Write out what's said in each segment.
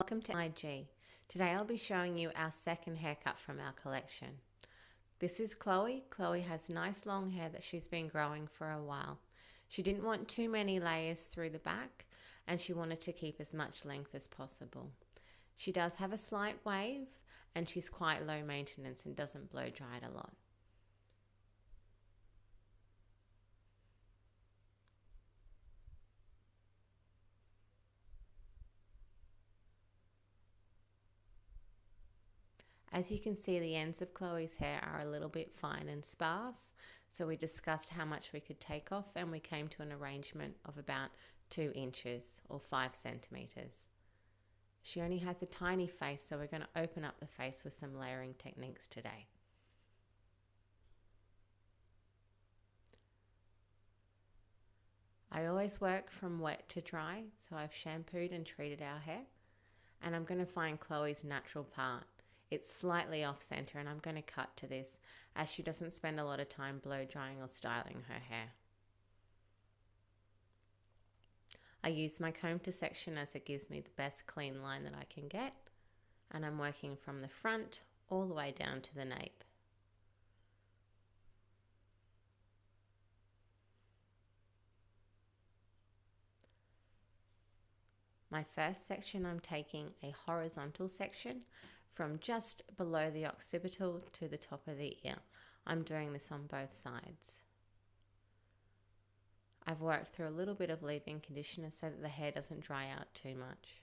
Welcome to IG. Today I'll be showing you our second haircut from our collection. This is Chloe. Chloe has nice long hair that she's been growing for a while. She didn't want too many layers through the back and she wanted to keep as much length as possible. She does have a slight wave and she's quite low maintenance and doesn't blow dry it a lot. As you can see, the ends of Chloe's hair are a little bit fine and sparse, so we discussed how much we could take off and we came to an arrangement of about 2 inches or 5 centimeters. She only has a tiny face, so we're going to open up the face with some layering techniques today. I always work from wet to dry, so I've shampooed and treated our hair, and I'm going to find Chloe's natural part. It's slightly off center and I'm going to cut to this as she doesn't spend a lot of time blow drying or styling her hair. I use my comb to section as it gives me the best clean line that I can get, and I'm working from the front all the way down to the nape. My first section, I'm taking a horizontal section from just below the occipital to the top of the ear. I'm doing this on both sides. I've worked through a little bit of leave-in conditioner so that the hair doesn't dry out too much.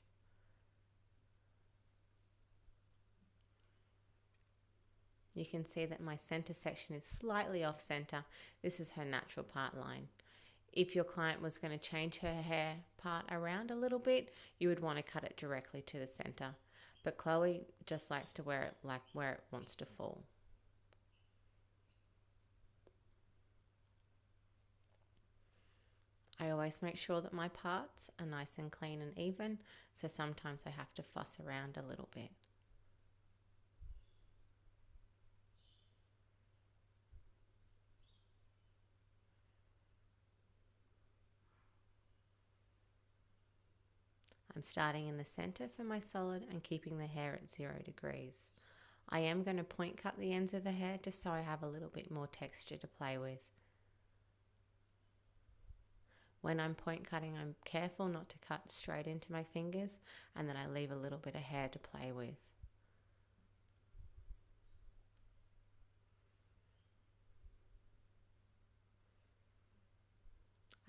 You can see that my center section is slightly off center. This is her natural part line. If your client was going to change her hair part around a little bit, you would want to cut it directly to the center. But Chloe just likes to wear it like where it wants to fall. I always make sure that my parts are nice and clean and even, so sometimes I have to fuss around a little bit. I'm starting in the center for my solid and keeping the hair at 0 degrees. I am going to point cut the ends of the hair just so I have a little bit more texture to play with. When I'm point cutting, I'm careful not to cut straight into my fingers and then I leave a little bit of hair to play with.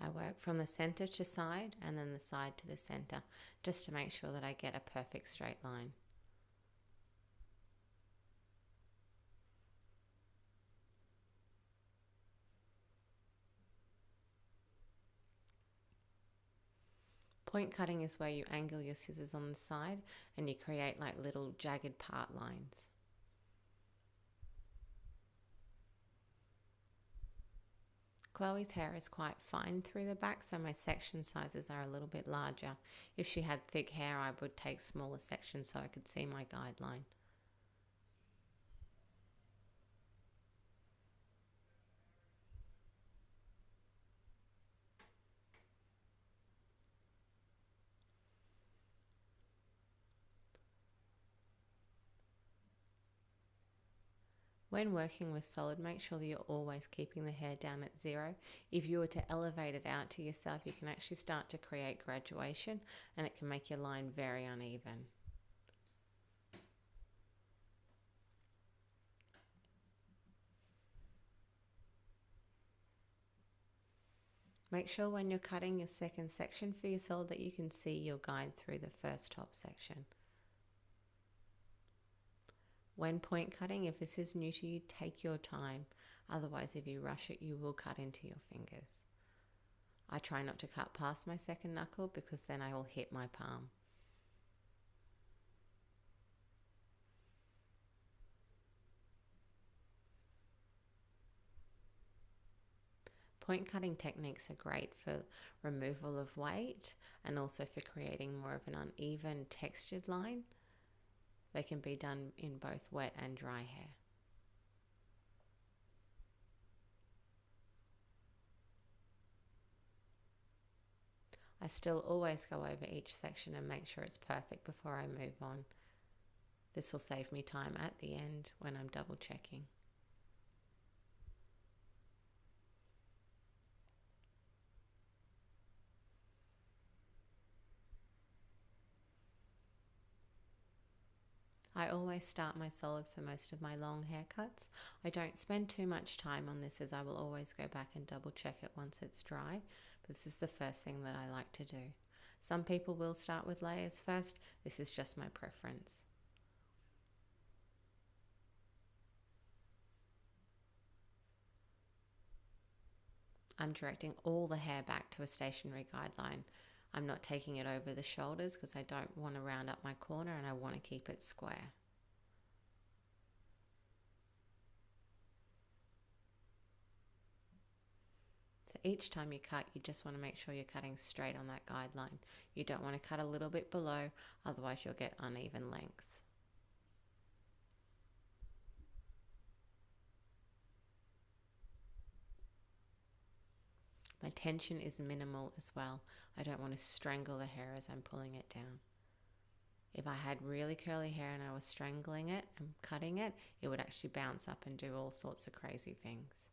I work from the center to side and then the side to the center just to make sure that I get a perfect straight line. Point cutting is where you angle your scissors on the side and you create like little jagged part lines. Chloe's hair is quite fine through the back, so my section sizes are a little bit larger. If she had thick hair, I would take smaller sections so I could see my guideline. When working with solid, make sure that you're always keeping the hair down at 0. If you were to elevate it out to yourself, you can actually start to create graduation and it can make your line very uneven. Make sure when you're cutting your second section for your solid that you can see your guide through the first top section. When point cutting, if this is new to you, take your time. Otherwise, if you rush it, you will cut into your fingers. I try not to cut past my second knuckle because then I will hit my palm. Point cutting techniques are great for removal of weight and also for creating more of an uneven textured line. They can be done in both wet and dry hair. I still always go over each section and make sure it's perfect before I move on. This will save me time at the end when I'm double checking. I always start my solid for most of my long haircuts. I don't spend too much time on this as I will always go back and double check it once it's dry, but this is the first thing that I like to do. Some people will start with layers first. This is just my preference. I'm directing all the hair back to a stationary guideline. I'm not taking it over the shoulders because I don't want to round up my corner and I want to keep it square. So each time you cut, you just want to make sure you're cutting straight on that guideline. You don't want to cut a little bit below, otherwise you'll get uneven lengths. My tension is minimal as well. I don't want to strangle the hair as I'm pulling it down. If I had really curly hair and I was strangling it and cutting it, it would actually bounce up and do all sorts of crazy things.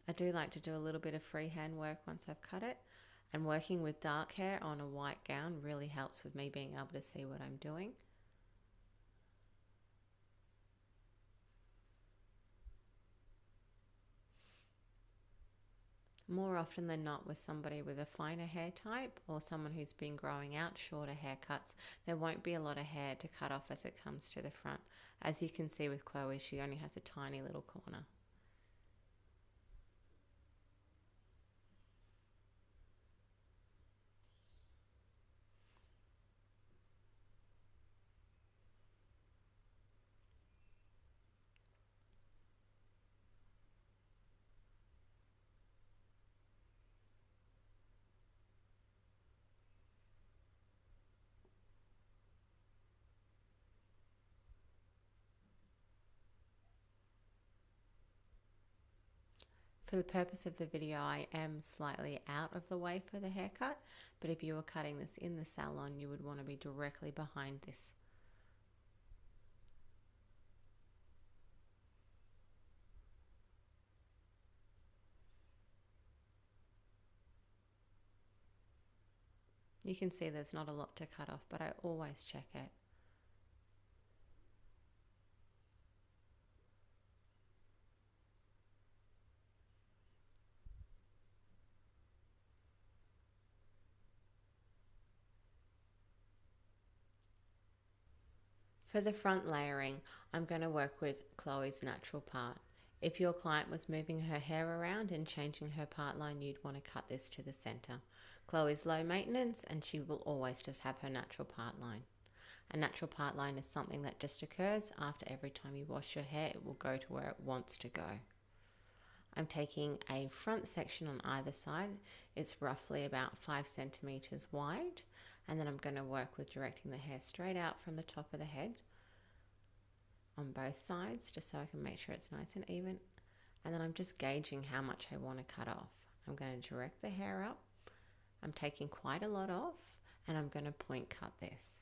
I do like to do a little bit of freehand work once I've cut it, and working with dark hair on a white gown really helps with me being able to see what I'm doing. More often than not, with somebody with a finer hair type or someone who's been growing out shorter haircuts, there won't be a lot of hair to cut off as it comes to the front. As you can see with Chloe, she only has a tiny little corner. For the purpose of the video, I am slightly out of the way for the haircut, but if you were cutting this in the salon, you would want to be directly behind this. You can see there's not a lot to cut off, but I always check it. For the front layering, I'm going to work with Chloe's natural part. If your client was moving her hair around and changing her part line, you'd want to cut this to the center. Chloe's low maintenance and she will always just have her natural part line. A natural part line is something that just occurs after every time you wash your hair. It will go to where it wants to go. I'm taking a front section on either side. It's roughly about 5 centimeters wide. And then I'm going to work with directing the hair straight out from the top of the head on both sides, just so I can make sure it's nice and even. And then I'm just gauging how much I want to cut off. I'm going to direct the hair up. I'm taking quite a lot off, and I'm going to point cut this.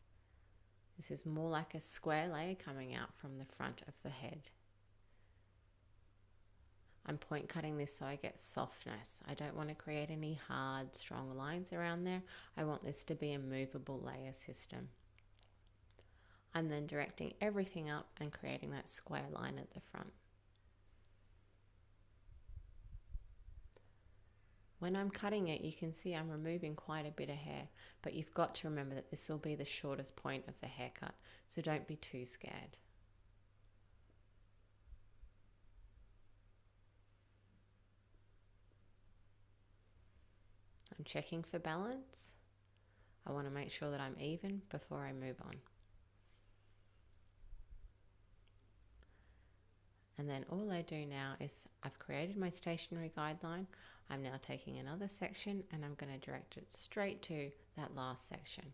This is more like a square layer coming out from the front of the head. I'm point cutting this so I get softness. I don't want to create any hard, strong lines around there. I want this to be a movable layer system. I'm then directing everything up and creating that square line at the front. When I'm cutting it, you can see I'm removing quite a bit of hair, but you've got to remember that this will be the shortest point of the haircut, so don't be too scared. I'm checking for balance. I want to make sure that I'm even before I move on. And then all I do now is I've created my stationary guideline. I'm now taking another section and I'm going to direct it straight to that last section.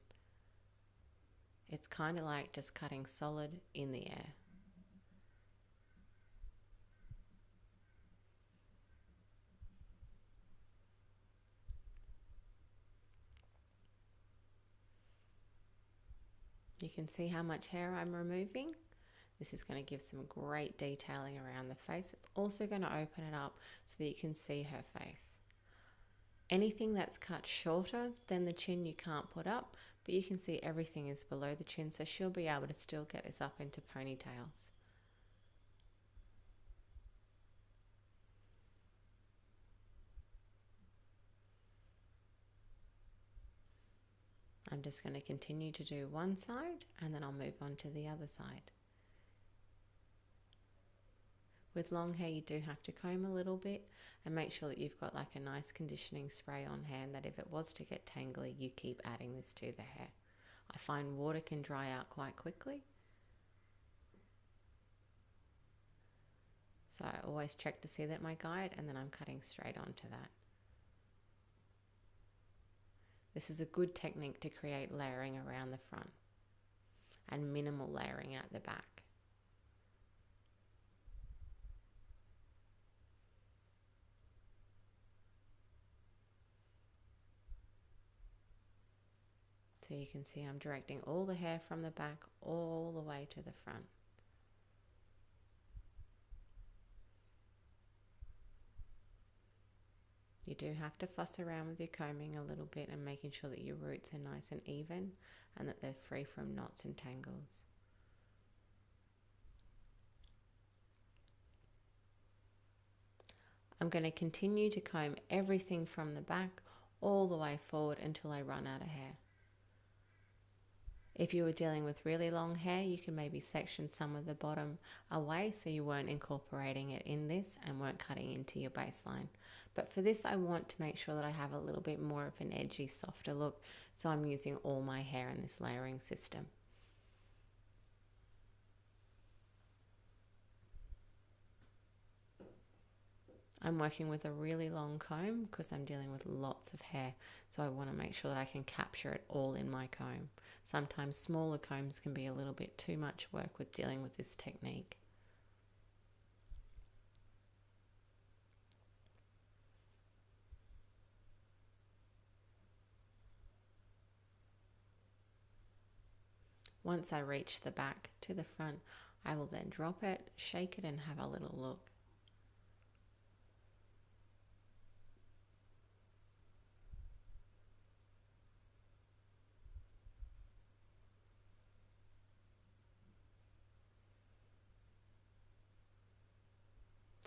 It's kind of like just cutting solid in the air. You can see how much hair I'm removing. This is going to give some great detailing around the face. It's also going to open it up so that you can see her face. Anything that's cut shorter than the chin you can't put up, but you can see everything is below the chin, so she'll be able to still get this up into ponytails. I'm just going to continue to do one side and then I'll move on to the other side. With long hair, you do have to comb a little bit and make sure that you've got like a nice conditioning spray on hand, that if it was to get tangly, you keep adding this to the hair. I find water can dry out quite quickly, so I always check to see that my guide, and then I'm cutting straight onto that. This is a good technique to create layering around the front and minimal layering at the back. So you can see I'm directing all the hair from the back all the way to the front. You do have to fuss around with your combing a little bit and making sure that your roots are nice and even and that they're free from knots and tangles. I'm going to continue to comb everything from the back all the way forward until I run out of hair. If you were dealing with really long hair, you can maybe section some of the bottom away so you weren't incorporating it in this and weren't cutting into your baseline. But for this, I want to make sure that I have a little bit more of an edgy, softer look, so I'm using all my hair in this layering system. I'm working with a really long comb because I'm dealing with lots of hair, so I want to make sure that I can capture it all in my comb. Sometimes smaller combs can be a little bit too much work with dealing with this technique. Once I reach the back to the front, I will then drop it, shake it, and have a little look.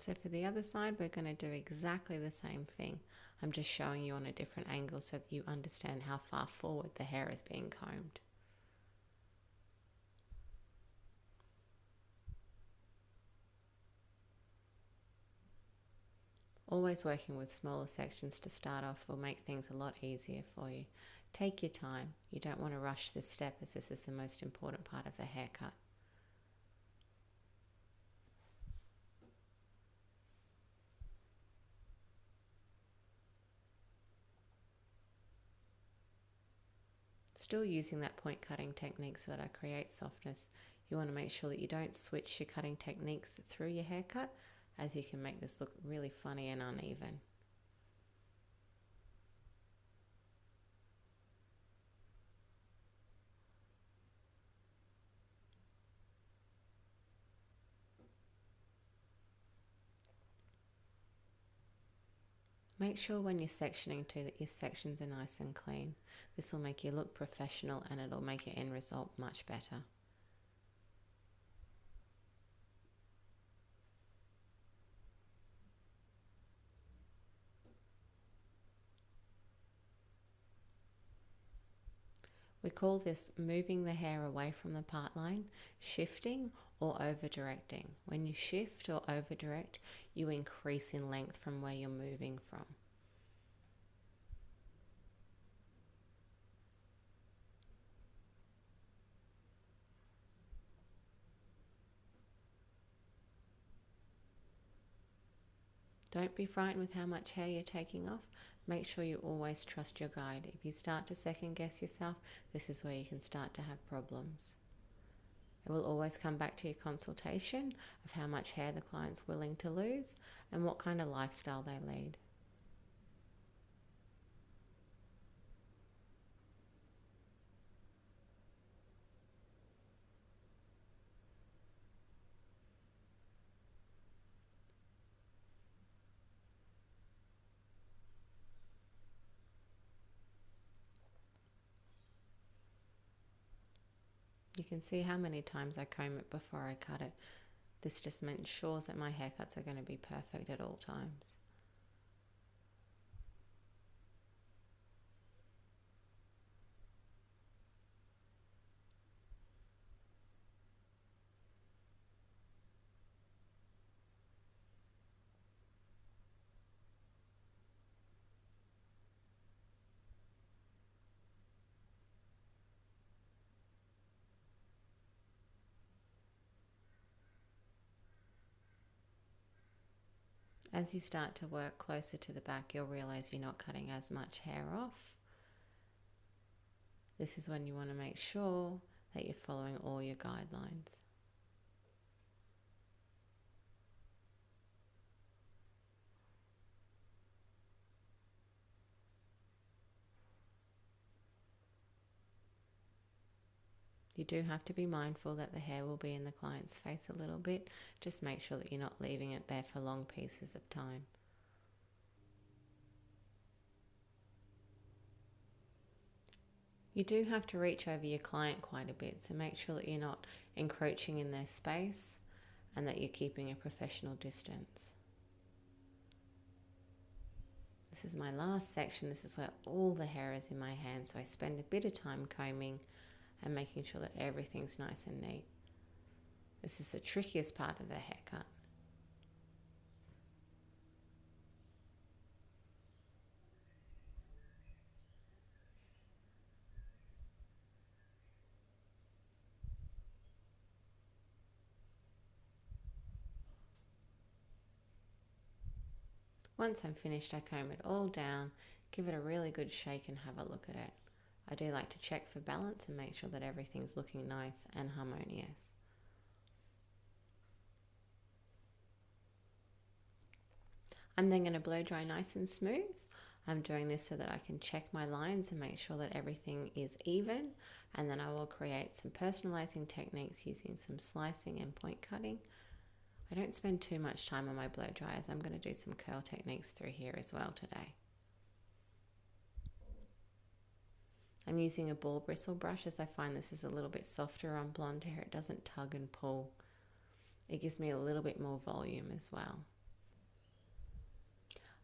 So for the other side, we're going to do exactly the same thing. I'm just showing you on a different angle so that you understand how far forward the hair is being combed. Always working with smaller sections to start off will make things a lot easier for you. Take your time. You don't want to rush this step, as this is the most important part of the haircut. Still using that point cutting technique so that I create softness. You want to make sure that you don't switch your cutting techniques through your haircut, as you can make this look really funny and uneven. Make sure when you're sectioning too that your sections are nice and clean. This will make you look professional and it'll make your end result much better. We call this moving the hair away from the part line, shifting or over directing. When you shift or over direct, you increase in length from where you're moving from. Don't be frightened with how much hair you're taking off. Make sure you always trust your guide. If you start to second guess yourself, this is where you can start to have problems. It will always come back to your consultation of how much hair the client's willing to lose and what kind of lifestyle they lead. You can see how many times I comb it before I cut it. This just ensures that my haircuts are going to be perfect at all times. As you start to work closer to the back, you'll realize you're not cutting as much hair off. This is when you want to make sure that you're following all your guidelines. You do have to be mindful that the hair will be in the client's face a little bit. Just make sure that you're not leaving it there for long pieces of time. You do have to reach over your client quite a bit, so make sure that you're not encroaching in their space and that you're keeping a professional distance. This is my last section. This is where all the hair is in my hand, so I spend a bit of time combing and making sure that everything's nice and neat. This is the trickiest part of the haircut. Once I'm finished, I comb it all down, give it a really good shake and have a look at it. I do like to check for balance and make sure that everything's looking nice and harmonious. I'm then going to blow dry nice and smooth. I'm doing this so that I can check my lines and make sure that everything is even, and then I will create some personalizing techniques using some slicing and point cutting. I don't spend too much time on my blow dryers. I'm going to do some curl techniques through here as well today. I'm using a ball bristle brush as I find this is a little bit softer on blonde hair. It doesn't tug and pull. It gives me a little bit more volume as well.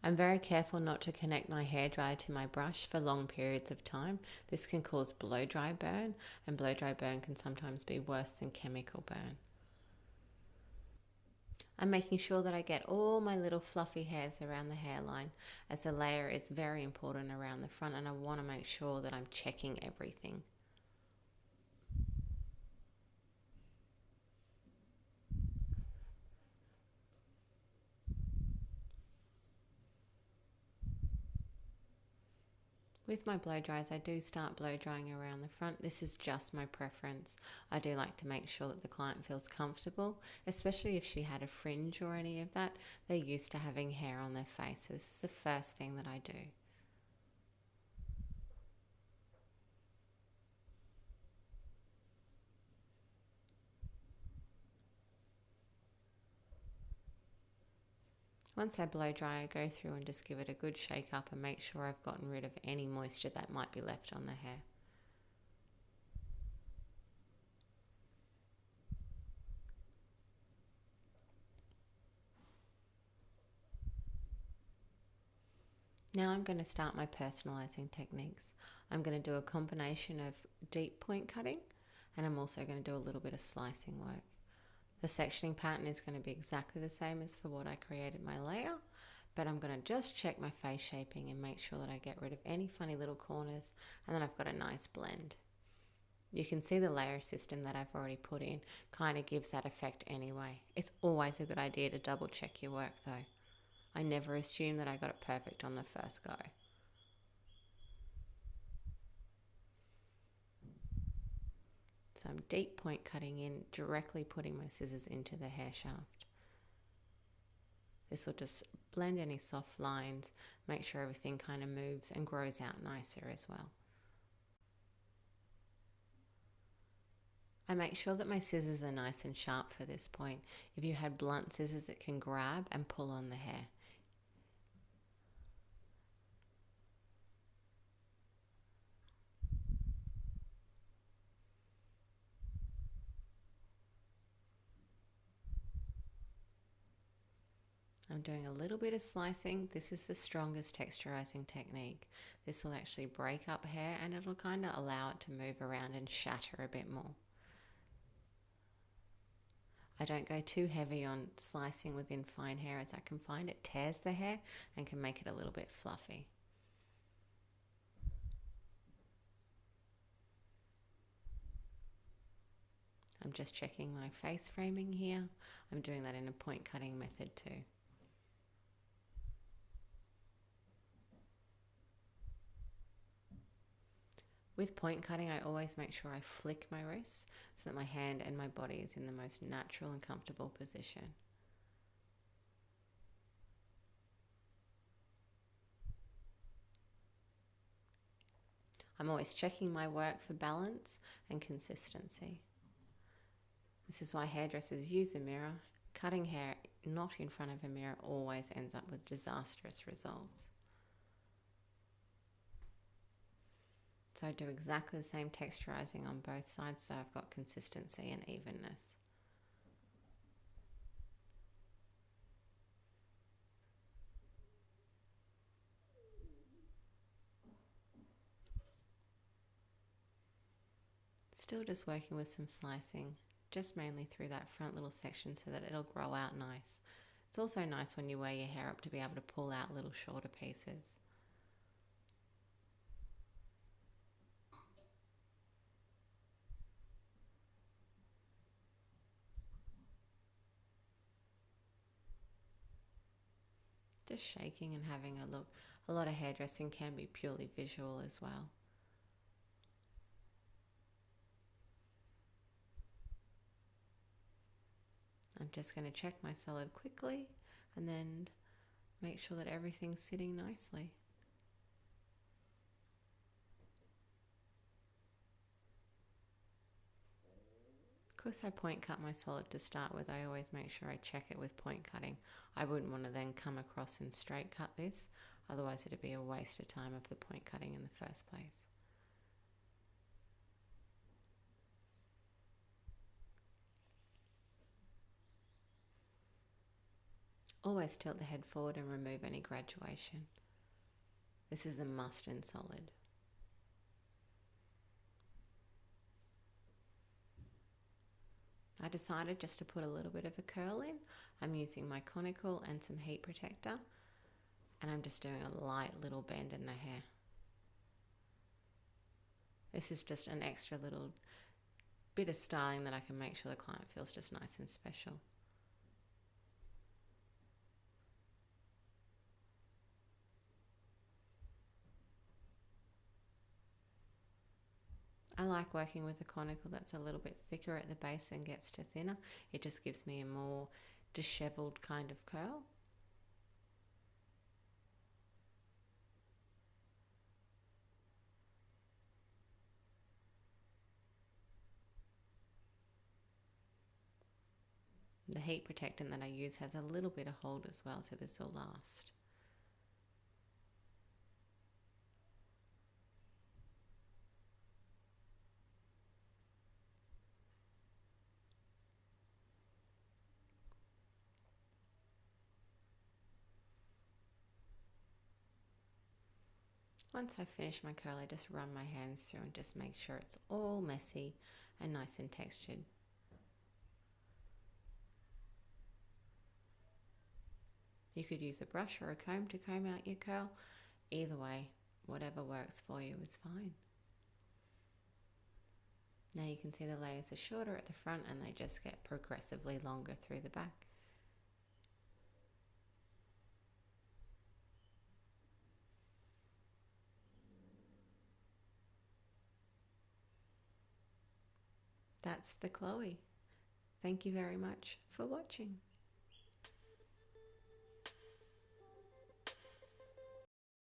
I'm very careful not to connect my hairdryer to my brush for long periods of time. This can cause blow dry burn, and blow dry burn can sometimes be worse than chemical burn. I'm making sure that I get all my little fluffy hairs around the hairline, as the layer is very important around the front, and I want to make sure that I'm checking everything. With my blow dries, I do start blow drying around the front. This is just my preference. I do like to make sure that the client feels comfortable, especially if she had a fringe or any of that. They're used to having hair on their face, so this is the first thing that I do. Once I blow dry, I go through and just give it a good shake up and make sure I've gotten rid of any moisture that might be left on the hair. Now I'm going to start my personalizing techniques. I'm going to do a combination of deep point cutting, and I'm also going to do a little bit of slicing work. The sectioning pattern is going to be exactly the same as for what I created my layer, but I'm going to just check my face shaping and make sure that I get rid of any funny little corners, and then I've got a nice blend. You can see the layer system that I've already put in kind of gives that effect anyway. It's always a good idea to double check your work though. I never assume that I got it perfect on the first go. So I'm deep point cutting in, directly putting my scissors into the hair shaft. This will just blend any soft lines, make sure everything kind of moves and grows out nicer as well. I make sure that my scissors are nice and sharp for this point. If you had blunt scissors, it can grab and pull on the hair. I'm doing a little bit of slicing. This is the strongest texturizing technique. This will actually break up hair and it'll kind of allow it to move around and shatter a bit more. I don't go too heavy on slicing within fine hair, as I can find it tears the hair and can make it a little bit fluffy. I'm just checking my face framing here. I'm doing that in a point cutting method too. With point cutting, I always make sure I flick my wrists so that my hand and my body is in the most natural and comfortable position. I'm always checking my work for balance and consistency. This is why hairdressers use a mirror. Cutting hair not in front of a mirror always ends up with disastrous results. So I do exactly the same texturizing on both sides, so I've got consistency and evenness. Still just working with some slicing, just mainly through that front little section so that it'll grow out nice. It's also nice when you wear your hair up to be able to pull out little shorter pieces. Just shaking and having a look. A lot of hairdressing can be purely visual as well. I'm just going to check my solid quickly and then make sure that everything's sitting nicely. Of course, I point cut my solid to start with. I always make sure I check it with point cutting. I wouldn't want to then come across and straight cut this, otherwise it'd be a waste of time of the point cutting in the first place. Always tilt the head forward and remove any graduation. This is a must in solid. I decided just to put a little bit of a curl in. I'm using my conical and some heat protector, and I'm just doing a light little bend in the hair. This is just an extra little bit of styling that I can make sure the client feels just nice and special. I like working with a conical that's a little bit thicker at the base and gets to thinner. It just gives me a more disheveled kind of curl. The heat protectant that I use has a little bit of hold as well, so this will last. Once I finish my curl, I just run my hands through and just make sure it's all messy and nice and textured. You could use a brush or a comb to comb out your curl. Either way, whatever works for you is fine. Now you can see the layers are shorter at the front and they just get progressively longer through the back. that's the Chloe. Thank you very much for watching.